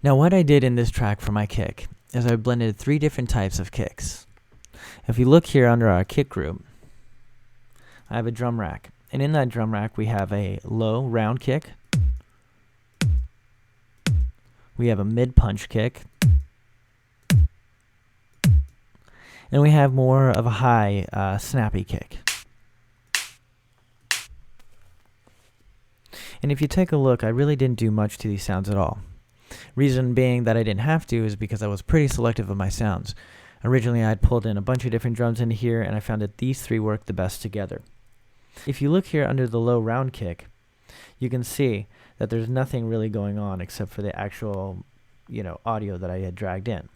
Now what I did in this track for my kick is I blended 3 different types of kicks. If you look here under our kick group, I have a drum rack. And in that drum rack we have a low round kick, we have a mid punch kick, and we have more of a high snappy kick. And if you take a look, I really didn't do much to these sounds at all. Reason being that I didn't have to is because I was pretty selective of my sounds. Originally I had pulled in a bunch of different drums into here, and I found that these 3 work the best together. If you look here under the low round kick, you can see that there's nothing really going on except for the actual, audio that I had dragged in.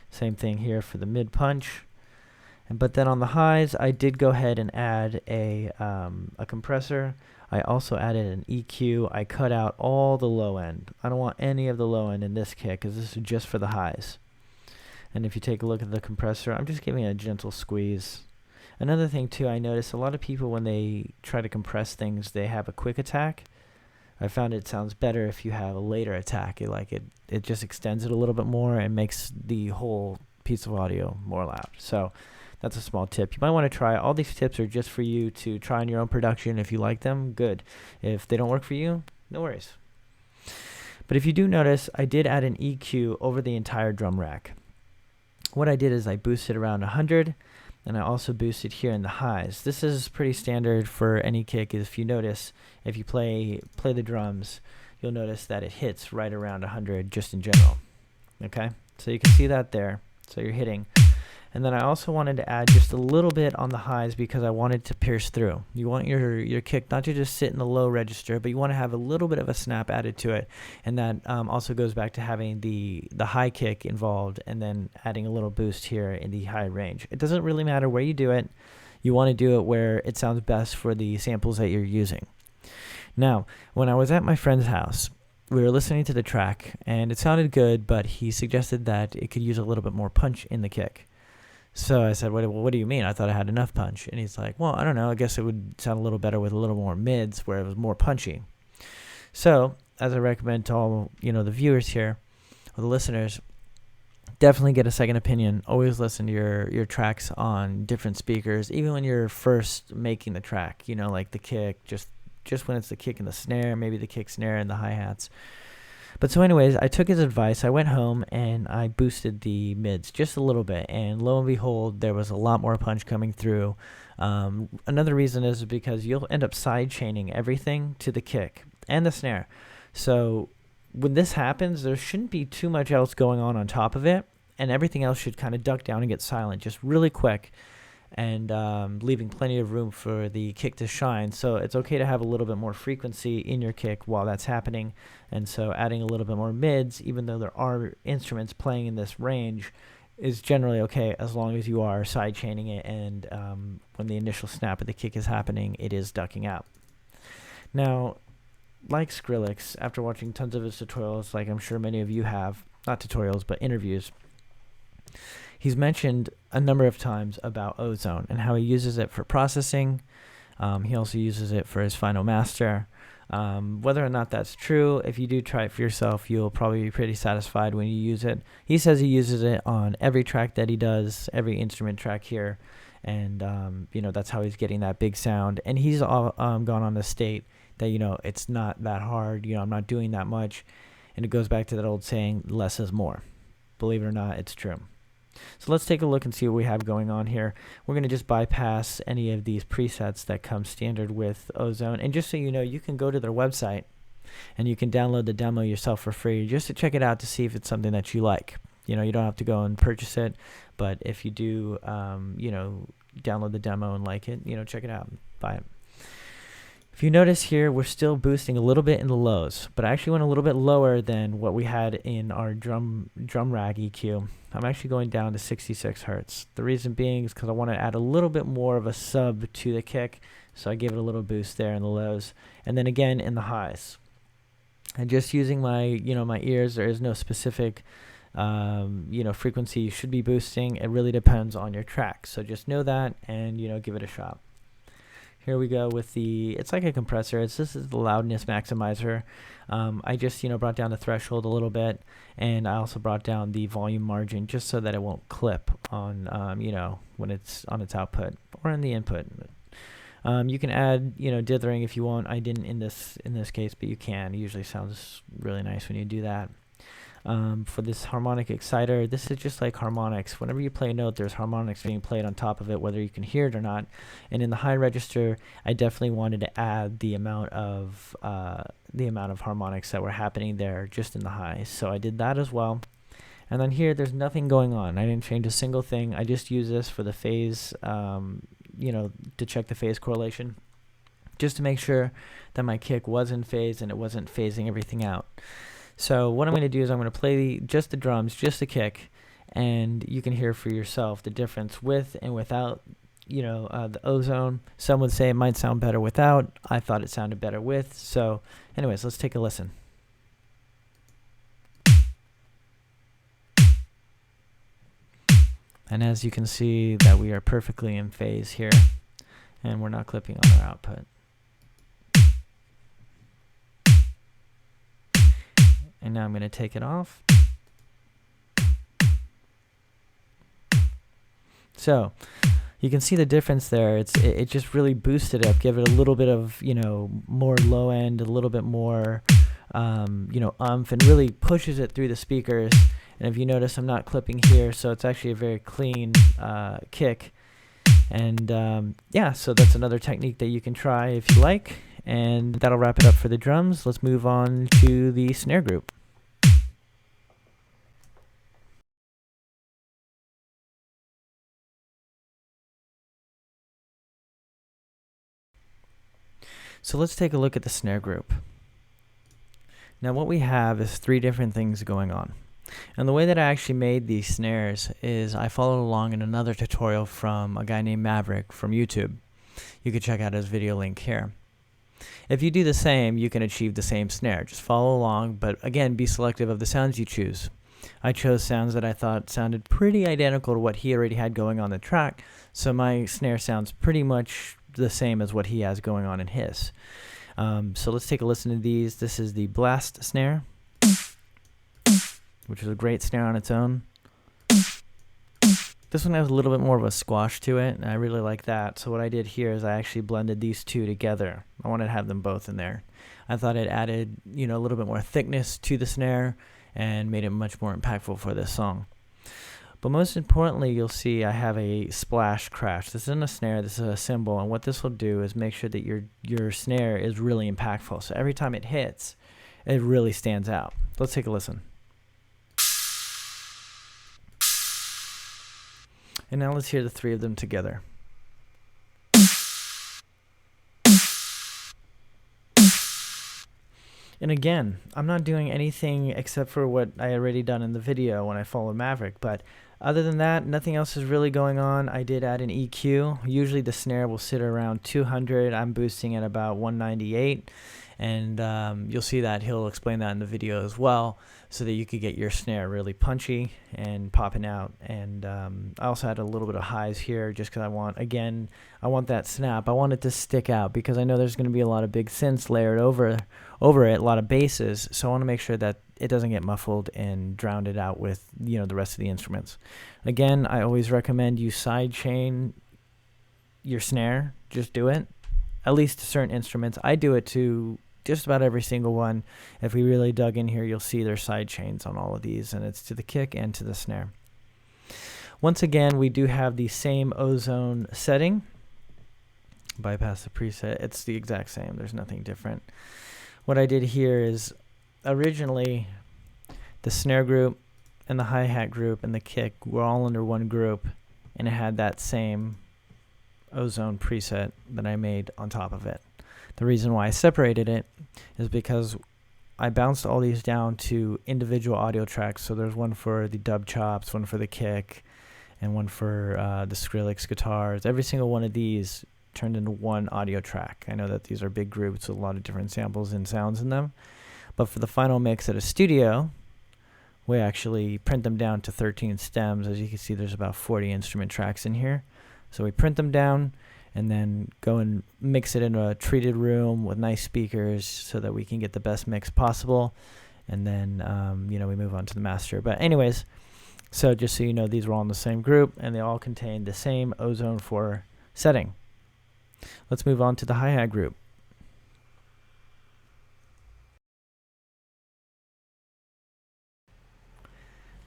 Same thing here for the mid punch. But then on the highs, I did go ahead and add a compressor. I also added an EQ. I cut out all the low end. I don't want any of the low end in this kick because this is just for the highs. And if you take a look at the compressor, I'm just giving it a gentle squeeze. Another thing too, I notice a lot of people when they try to compress things, they have a quick attack. I found it sounds better if you have a later attack. It just extends it a little bit more and makes the whole piece of audio more loud. So that's a small tip. You might want to try. All these tips are just for you to try in your own production. If you like them, good. If they don't work for you, no worries. But if you do notice, I did add an EQ over the entire drum rack. What I did is I boosted around 100, and I also boosted here in the highs. This is pretty standard for any kick. If you notice, if you play the drums, you'll notice that it hits right around 100 just in general. Okay, so you can see that there. So you're hitting. And then I also wanted to add just a little bit on the highs because I wanted to pierce through. You want your kick not to just sit in the low register, but you want to have a little bit of a snap added to it. And that also goes back to having the high kick involved and then adding a little boost here in the high range. It doesn't really matter where you do it. You want to do it where it sounds best for the samples that you're using. Now, when I was at my friend's house, we were listening to the track and it sounded good, but he suggested that it could use a little bit more punch in the kick. So I said, what do you mean? I thought I had enough punch. And he's like, well, I don't know. I guess it would sound a little better with a little more mids where it was more punchy. So as I recommend to all, the viewers here, or the listeners, definitely get a second opinion. Always listen to your tracks on different speakers, even when you're first making the track, like the kick, just when it's the kick and the snare, maybe the kick, snare, and the hi-hats. But so anyways, I took his advice. I went home and I boosted the mids just a little bit. And lo and behold, there was a lot more punch coming through. Another reason is because you'll end up side chaining everything to the kick and the snare. So when this happens, there shouldn't be too much else going on top of it. And everything else should kind of duck down and get silent just really quick. And leaving plenty of room for the kick to shine. So it's okay to have a little bit more frequency in your kick while that's happening. And so adding a little bit more mids, even though there are instruments playing in this range, is generally okay as long as you are side chaining it and when the initial snap of the kick is happening, it is ducking out. Now, like Skrillex, after watching tons of his tutorials, like I'm sure many of you have, not tutorials, but interviews, he's mentioned a number of times about ozone and how he uses it for processing. He also uses it for his final master. Whether or not that's true, if you do try it for yourself, you'll probably be pretty satisfied when you use it. He says he uses it on every track that he does, every instrument track here. And, that's how he's getting that big sound. And he's gone on to state that, it's not that hard. I'm not doing that much. And it goes back to that old saying, less is more. Believe it or not, it's true. So let's take a look and see what we have going on here. We're going to just bypass any of these presets that come standard with Ozone. And just so you know, you can go to their website and you can download the demo yourself for free just to check it out to see if it's something that you like. You don't have to go and purchase it, but if you do, download the demo and like it, check it out and buy it. If you notice here, we're still boosting a little bit in the lows, but I actually went a little bit lower than what we had in our drum rack EQ. I'm actually going down to 66 hertz. The reason being is because I want to add a little bit more of a sub to the kick, so I gave it a little boost there in the lows, and then again in the highs. And just using my my ears, there is no specific frequency you should be boosting. It really depends on your track, so just know that and give it a shot. Here we go with it's like a compressor. This is the loudness maximizer. I just, brought down the threshold a little bit, and I also brought down the volume margin just so that it won't clip on, when it's on its output or in the input. You can add, dithering if you want. I didn't in this case, but you can. It usually sounds really nice when you do that. For this harmonic exciter, this is just like harmonics. Whenever you play a note, there's harmonics being played on top of it, whether you can hear it or not. And in the high register, I definitely wanted to add the amount of harmonics that were happening there just in the highs. So I did that as well. And then here, there's nothing going on. I didn't change a single thing. I just use this for the phase, to check the phase correlation, just to make sure that my kick was in phase and it wasn't phasing everything out. So what I'm going to do is I'm going to play just the drums, just the kick, and you can hear for yourself the difference with and without, the ozone. Some would say it might sound better without. I thought it sounded better with. So anyways, let's take a listen. And as you can see that we are perfectly in phase here, and we're not clipping on our output. And now I'm going to take it off. So you can see the difference there. It just really boosted it up, give it a little bit of, more low end, a little bit more, umph, and really pushes it through the speakers. And if you notice, I'm not clipping here, so it's actually a very clean kick. And yeah, so that's another technique that you can try if you like. And that'll wrap it up for the drums. Let's move on to the snare group. So let's take a look at the snare group. Now what we have is 3 different things going on. And the way that I actually made these snares is I followed along in another tutorial from a guy named Maverick from YouTube. You can check out his video link here. If you do the same, you can achieve the same snare. Just follow along, but again, be selective of the sounds you choose. I chose sounds that I thought sounded pretty identical to what he already had going on the track, so my snare sounds pretty much the same as what he has going on in his. So let's take a listen to these. This is the blast snare, which is a great snare on its own. This one has a little bit more of a squash to it, and I really like that. So what I did here is I actually blended these two together. I wanted to have them both in there. I thought it added, a little bit more thickness to the snare and made it much more impactful for this song. But most importantly, you'll see I have a splash crash. This isn't a snare, this is a cymbal, and what this will do is make sure that your snare is really impactful. So every time it hits, it really stands out. Let's take a listen. And now let's hear the 3 of them together. And again, I'm not doing anything except for what I already done in the video when I followed Maverick, but other than that, nothing else is really going on. I did add an EQ. Usually the snare will sit around 200. I'm boosting at about 198. And you'll see that he'll explain that in the video as well, so that you could get your snare really punchy and popping out. And I also had a little bit of highs here just because I want that snap. I want it to stick out because I know there's going to be a lot of big synths layered over it, a lot of basses. So I want to make sure that it doesn't get muffled and drowned it out with the rest of the instruments. Again, I always recommend you sidechain your snare. Just do it. At least to certain instruments. I do it to just about every single one. If we really dug in here, you'll see there's side chains on all of these, and it's to the kick and to the snare. Once again, we do have the same ozone setting. Bypass the preset. It's the exact same. There's nothing different. What I did here is originally the snare group and the hi-hat group and the kick were all under one group, and it had that same ozone preset that I made on top of it. The reason why I separated it is because I bounced all these down to individual audio tracks. So there's one for the dub chops, one for the kick, and one for the Skrillex guitars. Every single one of these turned into one audio track. I know that these are big groups with a lot of different samples and sounds in them. But for the final mix at a studio, we actually print them down to 13 stems. As you can see, there's about 40 instrument tracks in here. So we print them down, and then go and mix it in a treated room with nice speakers so that we can get the best mix possible. And then, we move on to the master. But anyways, so just so you know, these were all in the same group, and they all contain the same Ozone 4 setting. Let's move on to the hi-hat group.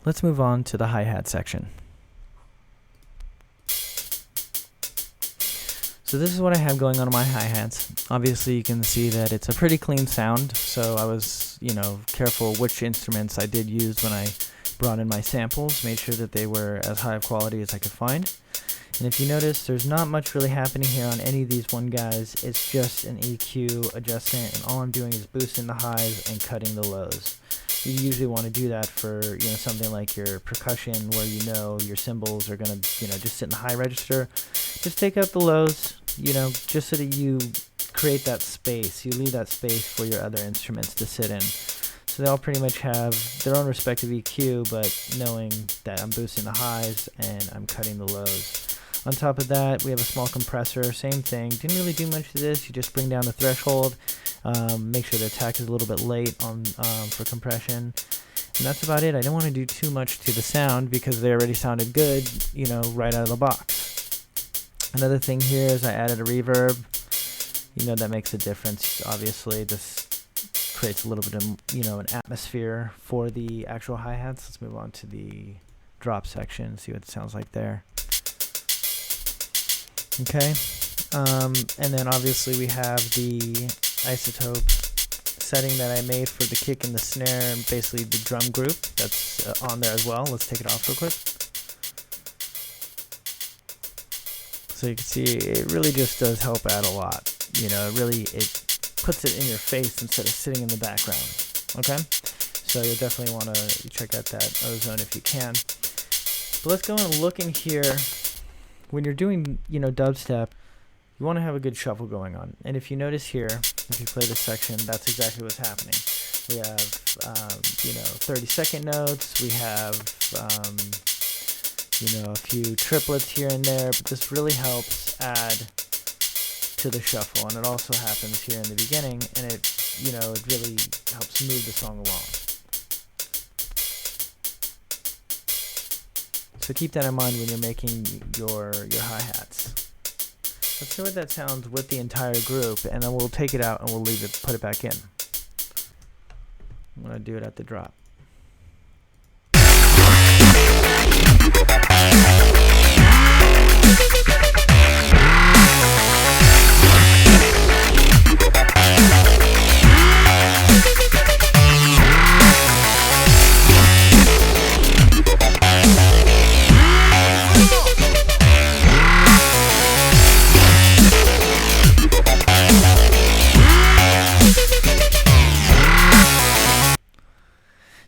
Let's move on to the hi-hat section. So this is what I have going on my hi-hats. Obviously you can see that it's a pretty clean sound, so I was, careful which instruments I did use when I brought in my samples, made sure that they were as high of quality as I could find. And if you notice, there's not much really happening here on any of these one guys. It's just an EQ adjustment, and all I'm doing is boosting the highs and cutting the lows. You usually want to do that for something like your percussion, where your cymbals are gonna just sit in the high register. Just take out the lows, just so that you create that space. You leave that space for your other instruments to sit in. So they all pretty much have their own respective EQ, but knowing that I'm boosting the highs and I'm cutting the lows. On top of that, we have a small compressor, same thing. Didn't really do much to this. You just bring down the threshold, make sure the attack is a little bit late on for compression. And that's about it. I didn't want to do too much to the sound because they already sounded good, right out of the box. Another thing here is I added a reverb. That makes a difference. Obviously, this creates a little bit of, an atmosphere for the actual hi-hats. Let's move on to the drop section, see what it sounds like there. Okay, and then obviously we have the isotope setting that I made for the kick and the snare, and basically the drum group that's on there as well. Let's take it off real quick. So you can see it really just does help out a lot. It puts it in your face instead of sitting in the background. Okay, so you'll definitely want to check out that Ozone if you can. But let's go and look in here. When you're doing, dubstep, you want to have a good shuffle going on. And if you notice here, if you play this section, that's exactly what's happening. We have, 30-second notes. We have, a few triplets here and there. But this really helps add to the shuffle. And it also happens here in the beginning. And it really helps move the song along. So keep that in mind when you're making your hi-hats. Let's see what that sounds with the entire group, and then we'll take it out and we'll put it back in. I'm going to do it at the drop.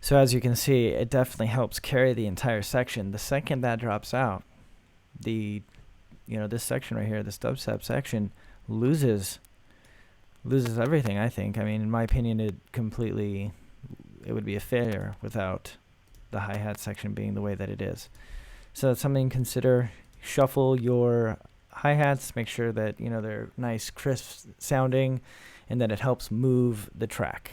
So as you can see, it definitely helps carry the entire section. The second that drops out, this section right here, this dubstep section, loses everything, I think. I mean, in my opinion, it would be a failure without the hi-hat section being the way that it is. So that's something to consider. Shuffle your hi-hats, make sure that, they're nice, crisp sounding, and that it helps move the track.